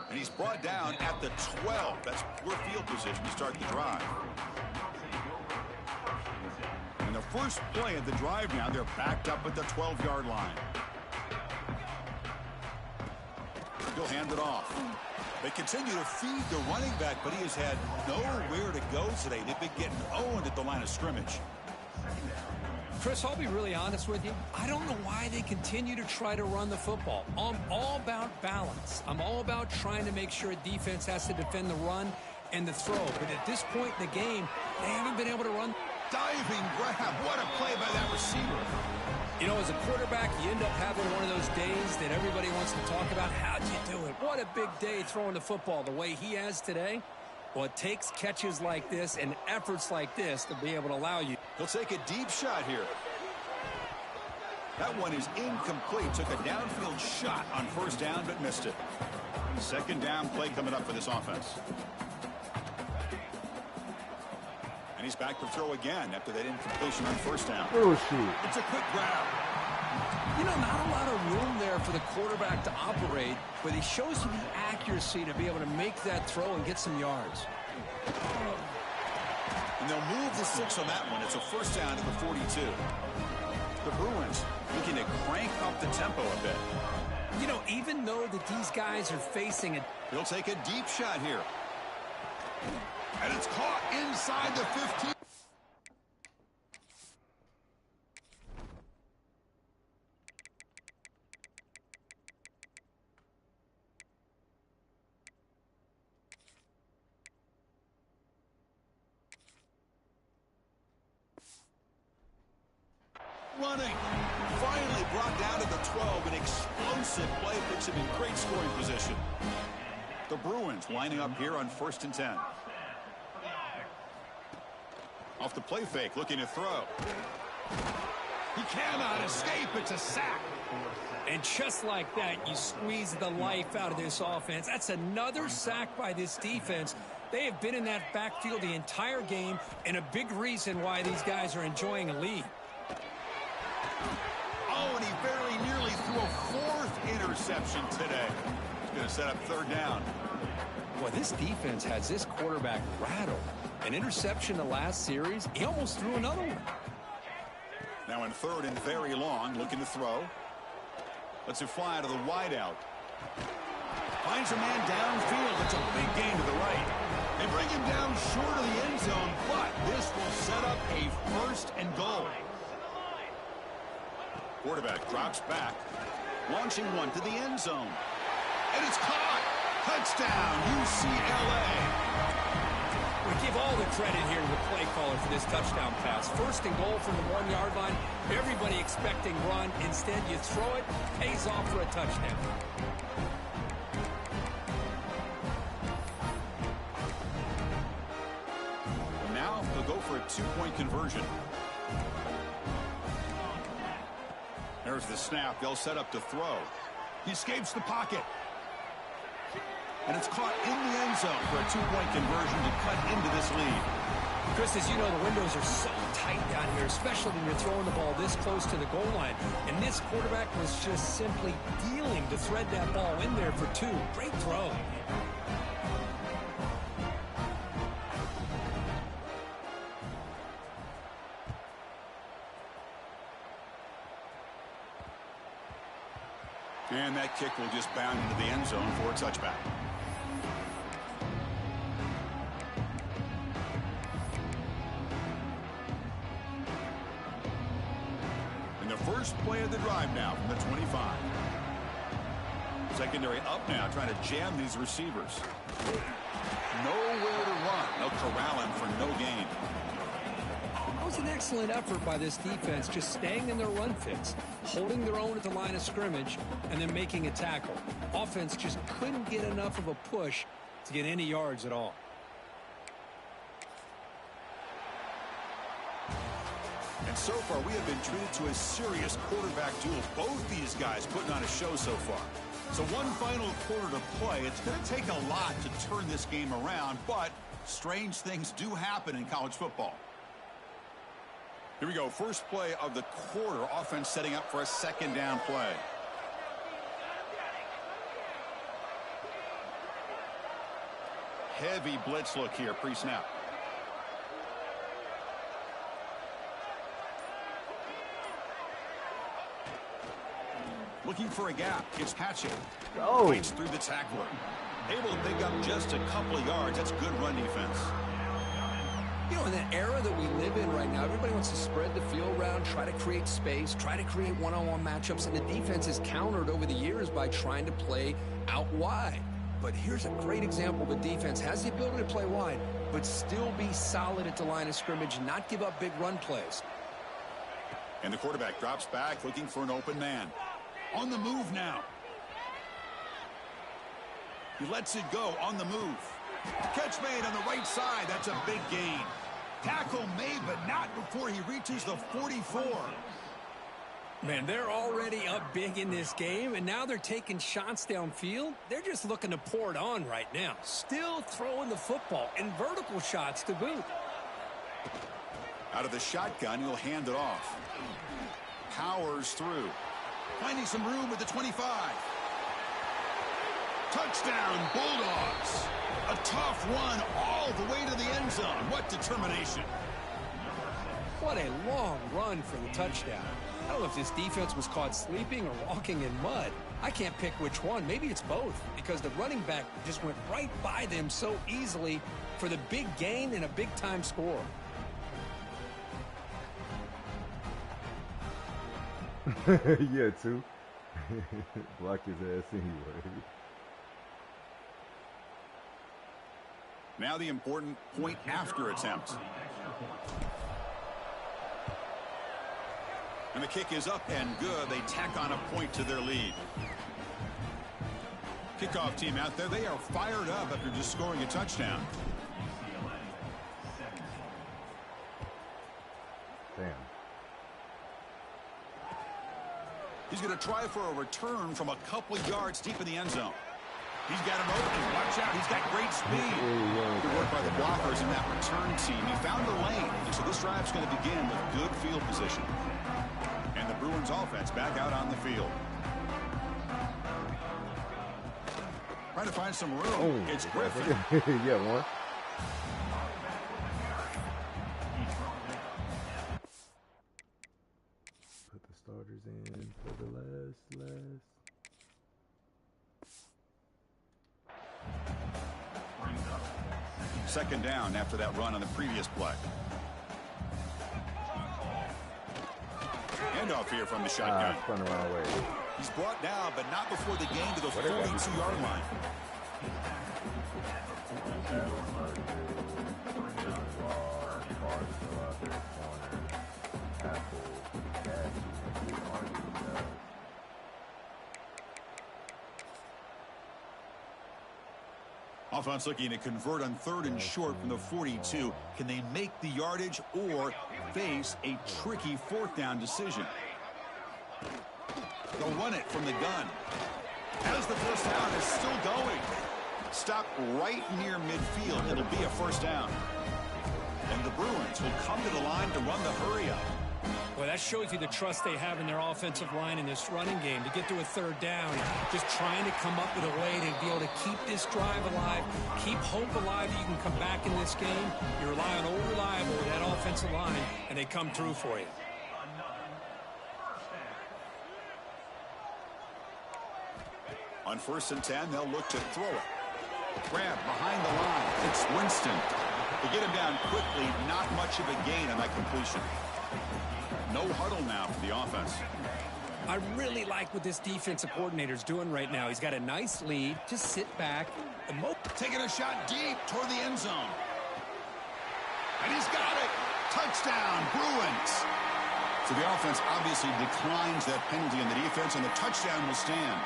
And he's brought down at the 12. That's poor field position to start the drive. And the first play of the drive now, they're backed up at the 12-yard line. He'll hand it off. They continue to feed the running back, but he has had nowhere to go today. They've been getting owned at the line of scrimmage. Chris, I'll be really honest with you. I don't know why they continue to try to run the football. I'm all about balance. I'm all about trying to make sure a defense has to defend the run and the throw. But at this point in the game, they haven't been able to run. Diving grab. What a play by that receiver. You know, as a quarterback, you end up having one of those days that everybody wants to talk about. How'd you do it? What a big day throwing the football the way he has today. Well, it takes catches like this and efforts like this to be able to allow you. He'll take a deep shot here. That one is incomplete. Took a downfield shot on first down, but missed it. Second down play coming up for this offense. And he's back to throw again after that incompletion on first down. Oh, shoot. It's a quick grab. You know, not a lot of room there for the quarterback to operate, but he shows you the accuracy to be able to make that throw and get some yards. And they'll move the 6 on that one. It's a first down at the 42. The Bruins looking to crank up the tempo a bit. You know, even though that these guys are facing it, he'll take a deep shot here. And it's caught inside the 15. Running. Finally brought down to the 12. An explosive play puts him in great scoring position. The Bruins lining up here on 1st and 10. Off the play fake, looking to throw. He cannot escape. It's a sack. and just like that, you squeeze the life out of this offense. That's another sack by this defense. They have been in that backfield the entire game, and a big reason why these guys are enjoying a lead. Oh, and he very nearly threw a fourth interception today. He's going to set up third down. Well, this defense has this quarterback rattled. An interception the last series, he almost threw another one. Now in third and very long, looking to throw. Lets it fly to the wideout. Finds a man downfield. It's a big gain to the right. They bring him down short of the end zone, but this will set up a first and goal. Quarterback drops back, launching one to the end zone. And it's caught. Touchdown, UCLA. We give all the credit here to the play caller for this touchdown pass. First and goal from the 1 yard line. Everybody expecting run. Instead, you throw it, pays off for a touchdown. Now they'll go for a two-point conversion. There's the snap. They'll set up to throw. He escapes the pocket. And it's caught in the end zone for a two-point conversion to cut into this lead. Chris, as you know, the windows are so tight down here, especially when you're throwing the ball this close to the goal line. And this quarterback was just simply dealing to thread that ball in there for two. Great throw. And that kick will just bound into the end zone for a touchback. And the The first play of the drive now from the 25. Secondary up now, trying to jam these receivers. Nowhere to run. They'll corral him for no gain. That was an excellent effort by this defense, just staying in their run fits, holding their own at the line of scrimmage, and then making a tackle. Offense just couldn't get enough of a push to get any yards at all. And so far, we have been treated to a serious quarterback duel. Both these guys putting on a show so far. So one final quarter to play. It's going to take a lot to turn this game around, but strange things do happen in college football. Here we go. First play of the quarter. Offense setting up for a second down play. Heavy blitz look here pre-snap. Looking for a gap. It's Hatchet. Oh. Bites through the tackler. Able to pick up just a couple of yards. That's good run defense. You know, in that era that we live in right now, everybody wants to spread the field around, try to create space, try to create one-on-one matchups, and the defense is countered over the years by trying to play out wide. But here's a great example. The defense has the ability to play wide, but still be solid at the line of scrimmage and not give up big run plays. And the quarterback drops back, looking for an open man. On the move now. He lets it go on the move. Catch made on the right side. That's a big gain. Tackle made, but not before he reaches the 44. Man, they're already up big in this game, and now they're taking shots downfield. They're just looking to pour it on right now. Still throwing the football, and vertical shots to boot. Out of the shotgun, he'll hand it off. Powers through. Finding some room at the 25. Touchdown, Bulldogs. A tough run all the way to the end zone. What determination. What a long run for the touchdown. I don't know if this defense was caught sleeping or walking in mud. I can't pick which one. Maybe it's both, because the running back just went right by them so easily for the big gain and a big-time score. Yeah, too. Block his ass anyway. Now the important point after attempt. And the kick is up and good. They tack on a point to their lead. Kickoff team out there. They are fired up after just scoring a touchdown. Damn. He's going to try for a return from a couple yards deep in the end zone. He's got him open. Watch out. He's got great speed. Good work by the blockers in that return team. He found the lane. And so this drive's going to begin with good field position. And the Bruins offense back out on the field. Trying to find some room. Oh, it's Griffin. Yeah, one. Put the starters in for the last. Second down after that run on the previous play. Handoff here from the shotgun. Spun the wrong way. He's brought down, but not before the gain to the 42-yard line. Offense looking to convert on 3rd and short from the 42. Can they make the yardage or face a tricky 4th down decision? They'll run it from the gun. As the first down is still going. Stop right near midfield. It'll be a first down. And the Bruins will come to the line to run the hurry up. Well, that shows you the trust they have in their offensive line in this running game to get to a 3rd down. Just trying to come up with a way to be able to keep this drive alive, keep hope alive that you can come back in this game. You rely on old reliable with that offensive line, and they come through for you. On 1st and 10, they'll look to throw it. Grab behind the line. It's Winston. To get him down quickly, not much of a gain on that completion. No huddle now for the offense. I really like what this defensive coordinator's doing right now. He's got a nice lead. Just sit back. Taking a shot deep toward the end zone. And he's got it. Touchdown, Bruins. So the offense obviously declines that penalty in the defense, and the touchdown will stand.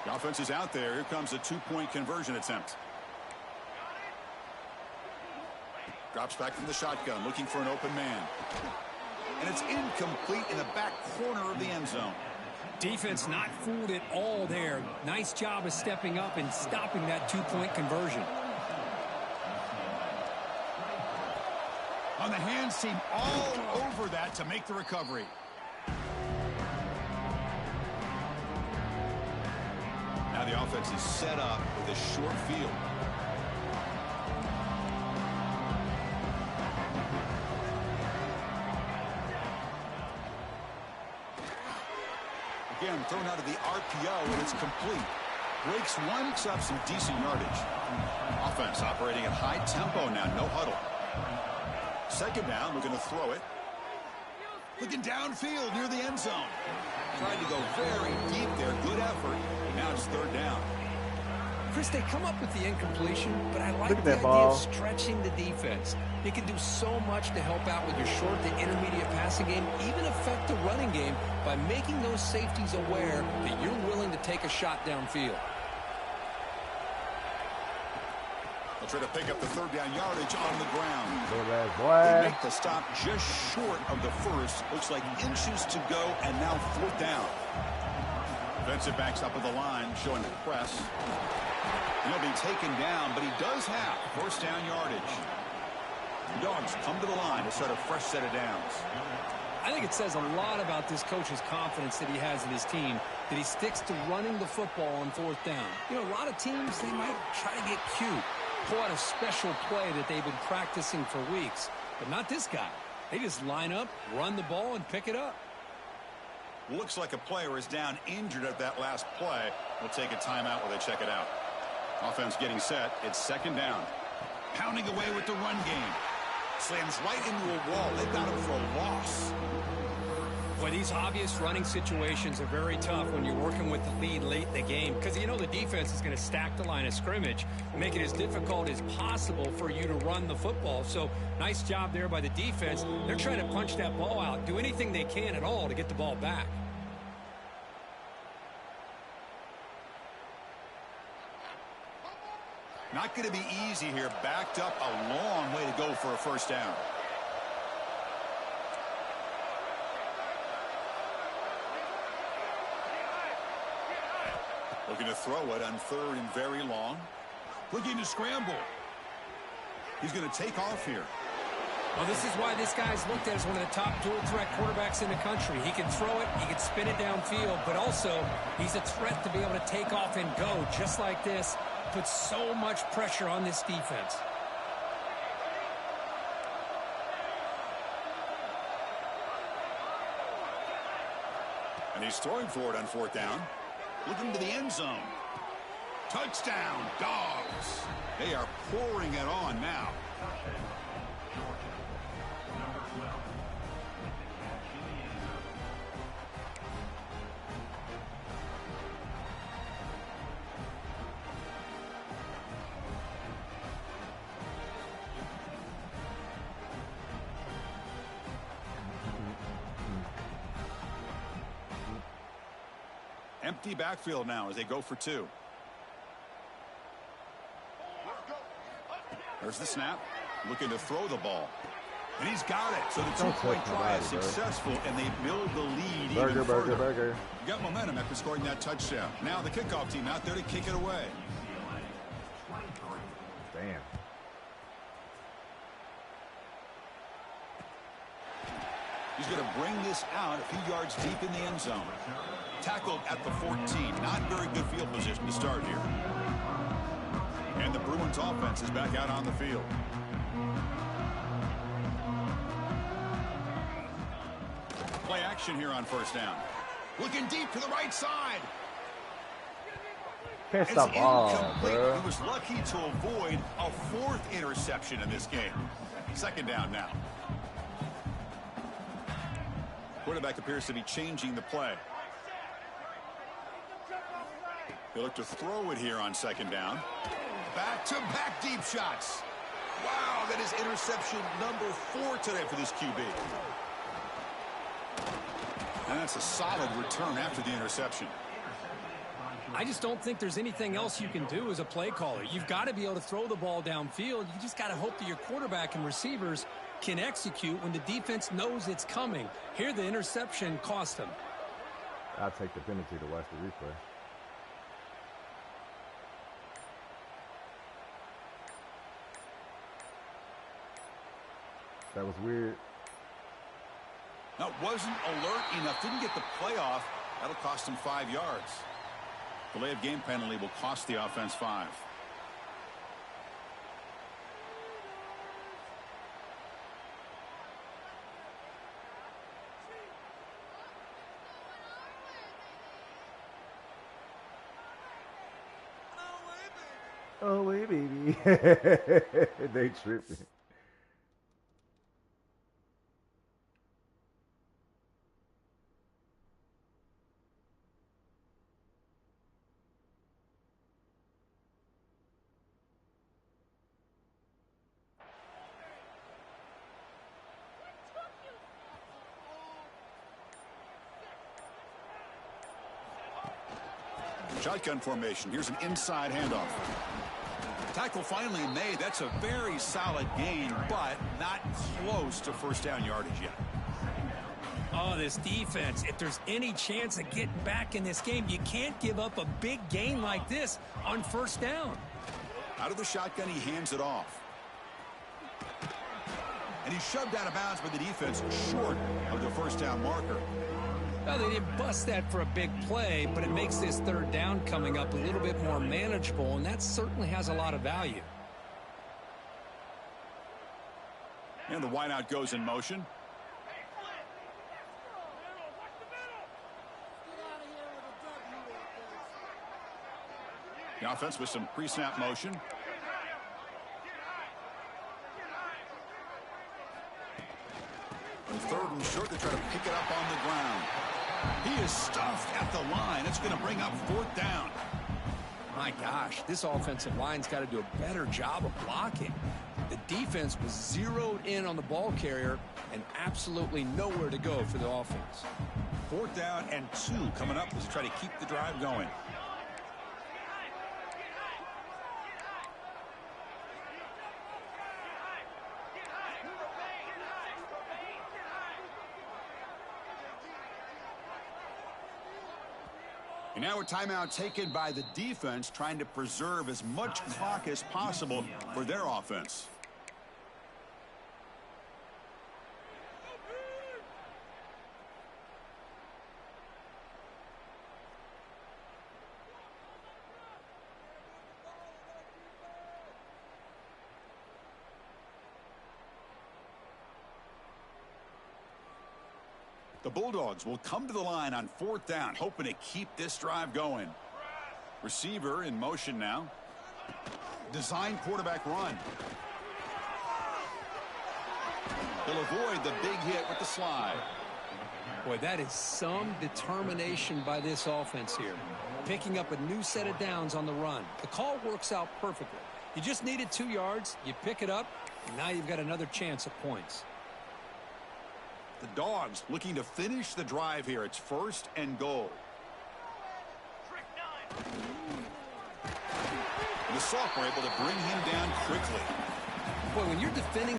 The offense is out there. Here comes a two-point conversion attempt. Drops back from the shotgun, looking for an open man. And it's incomplete in the back corner of the end zone. Defense not fooled at all there. Nice job of stepping up and stopping that two-point conversion. On the hands team all over that to make the recovery. Now the offense is set up with a short field. Again, thrown out of the RPO, and it's complete. Breaks one, picks up some decent yardage. Offense operating at high tempo now, no huddle. Second down, looking to throw it. Looking downfield near the end zone. Tried to go very deep there. Good effort. Now it's third down. Chris, they come up with the incompletion, but I like the idea ball. of stretching the defense. You can do so much to help out with your short to intermediate passing game, even affect the running game by making those safeties aware that you're willing to take a shot downfield. They'll try to pick up the third down yardage on the ground. Boy. They make the stop just short of the first. Looks like inches to go, and now fourth down. Defensive backs up at the line, showing the press. And he'll be taken down, but he does have first down yardage. The Dogs come to the line to start a fresh set of downs. I think it says a lot about this coach's confidence that he has in his team, that he sticks to running the football on fourth down. You know, a lot of teams, they might try to get cute, pull out a special play that they've been practicing for weeks, but not this guy. They just line up, run the ball, and pick it up. Looks like a player is down injured at that last play. We'll take a timeout while they check it out. Offense getting set. It's second down. Pounding away with the run game. Slams right into a wall. They've got him for a loss. Boy, these obvious running situations are very tough when you're working with the lead late in the game, because you know the defense is going to stack the line of scrimmage, make it as difficult as possible for you to run the football. So nice job there by the defense. They're trying to punch that ball out, do anything they can at all to get the ball back. Not going to be easy here. Backed up a long way to go for a first down. Looking to throw it on third and very long. Looking to scramble. He's going to take off here. Well, this is why this guy's looked at as one of the top dual-threat quarterbacks in the country. He can throw it, he can spin it downfield, but also he's a threat to be able to take off and go just like this. Puts so much pressure on this defense. And he's throwing for it on fourth down. Looking to the end zone. Touchdown, Dogs. They are pouring it on now. Empty backfield now as they go for two. There's the snap. Looking to throw the ball. And he's got it. So the two-point try is successful, and they build the lead even further. Got momentum after scoring that touchdown. Now the kickoff team out there to kick it away. Damn. He's going to bring this out a few yards deep in the end zone. Tackled at the 14. Not very good field position to start here. And the Bruins offense is back out on the field. Play action here on first down. Looking deep to the right side. Catch It's the ball, incomplete. bro. He was lucky to avoid a 4th interception in this game. 2nd down now. Quarterback appears to be changing the play. He'll look to throw it here on 2nd down. Back-to-back deep shots. Wow, that is interception number 4 today for this QB. And that's a solid return after the interception. I just don't think there's anything else you can do as a play caller. You've got to be able to throw the ball downfield. You just got to hope that your quarterback and receivers can execute when the defense knows it's coming. Here, the interception cost him. I'll take the penalty to watch the replay. That was weird. That wasn't alert enough. Didn't get the play off. That'll cost him 5 yards. Delay of game penalty will cost the offense 5. Oh, wait, baby. They tripping. Shotgun formation. Here's an inside handoff. Tackle finally made. That's a very solid gain, but not close to 1st down yardage yet. Oh, this defense, if there's any chance of getting back in this game, you can't give up a big gain like this on 1st down. Out of the shotgun, he hands it off. And he's shoved out of bounds by the defense short of the 1st down marker. Well, they didn't bust that for a big play, but it makes this 3rd down coming up a little bit more manageable, and that certainly has a lot of value. And the wideout goes in motion. The offense with some pre-snap motion. And 3rd and short, they try to pick it up on the ground. He is stuffed at the line. It's going to bring up 4th down. My gosh, this offensive line's got to do a better job of blocking. The defense was zeroed in on the ball carrier and absolutely nowhere to go for the offense. 4th down and 2 coming up as they try to keep the drive going. And now a timeout taken by the defense, trying to preserve as much clock as possible for their offense. The Bulldogs will come to the line on 4th down, hoping to keep this drive going. Receiver in motion now. Design quarterback run. He'll avoid the big hit with the slide. Boy, that is some determination by this offense here. Picking up a new set of downs on the run. The call works out perfectly. You just needed 2 yards. You pick it up, and now you've got another chance at points. The Dogs looking to finish the drive here. It's 1st and goal. The sophomore able to bring him down quickly. Boy, when you're defending